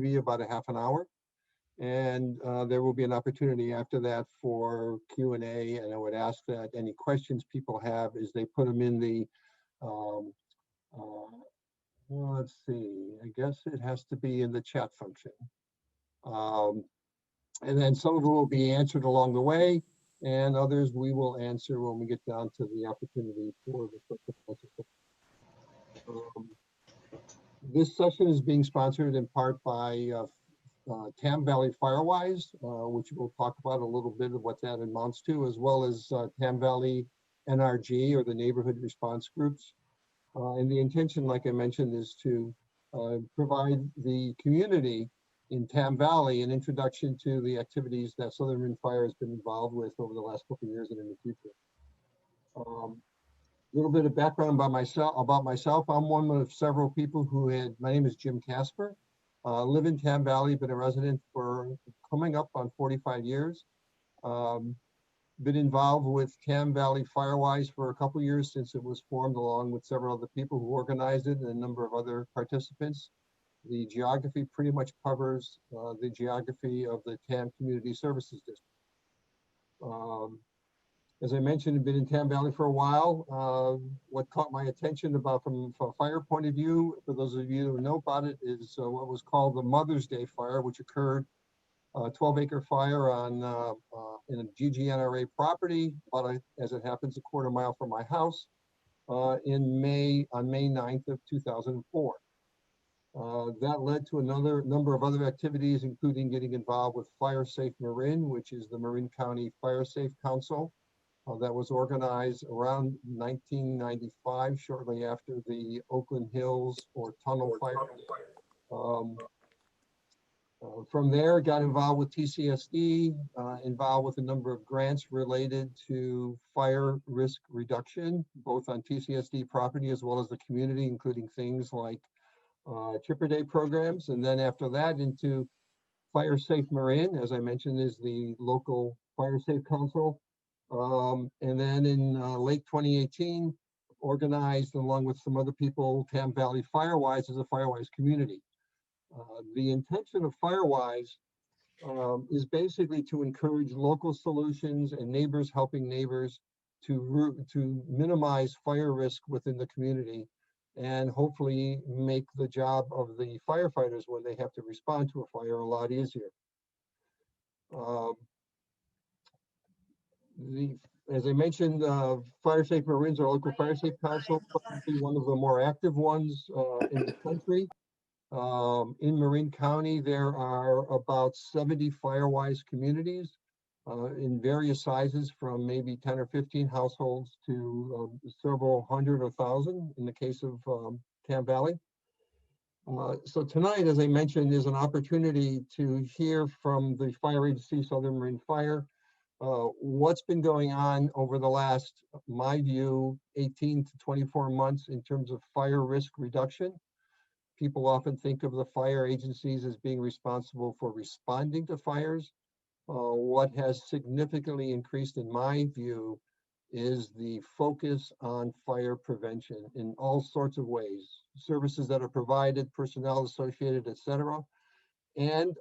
be about a half an hour. And there will be an opportunity after that for Q&A. And I would ask that any questions people have is they put them in the, um, well, let's see, I guess it has to be in the chat function. And then some of them will be answered along the way, and others we will answer when we get down to the opportunity for the this session is being sponsored in part by Tam Valley Firewise, which we'll talk about a little bit of what that amounts to, as well as Tam Valley NRG, or the Neighborhood Response Groups. And the intention, like I mentioned, is to provide the community in Tam Valley an introduction to the activities that Southern Marin Fire has been involved with over the last couple of years and in the future. A little bit of background about myself. I'm one of several people my name is Jim Kasper. Live in Tam Valley, been a resident for coming up on 45 years. Been involved with Tam Valley Firewise for a couple of years since it was formed, along with several other people who organized it and a number of other participants. The geography pretty much covers the geography of the Tam Community Services District. As I mentioned, I've been in Tam Valley for a while. What caught my attention from a fire point of view, for those of you who know about it, is what was called the Mother's Day fire, which occurred 12-acre fire in a GGNRA property, about as it happens, a quarter mile from my house, on May 9th of 2004. That led to another number of other activities, including getting involved with Fire Safe Marin, which is the Marin County Fire Safe Council that was organized around 1995, shortly after the Oakland Hills or Tunnel fire. From there, got involved with TCSD, involved with a number of grants related to fire risk reduction, both on TCSD property as well as the community, including things like Chipper Day programs. And then after that, into Fire Safe Marin, as I mentioned, is the local Fire Safe Council. And then in late 2018, organized along with some other people, Tam Valley Firewise as a Firewise community. The intention of Firewise is basically to encourage local solutions and neighbors helping neighbors to minimize fire risk within the community, and hopefully make the job of the firefighters when they have to respond to a fire a lot easier. As I mentioned, Fire Safe Marines, our local Fire Safe Council, probably one of the more active ones in the country. In Marin County, there are about 70 Firewise communities in various sizes, from maybe 10 or 15 households to several hundred or thousand in the case of Tam Valley. So tonight, as I mentioned, is an opportunity to hear from the fire agency, Southern Marin Fire, what's been going on over the last, my view, 18 to 24 months in terms of fire risk reduction. People often think of the fire agencies as being responsible for responding to fires. What has significantly increased, in my view, is the focus on fire prevention in all sorts of ways. Services that are provided, personnel associated, et cetera. And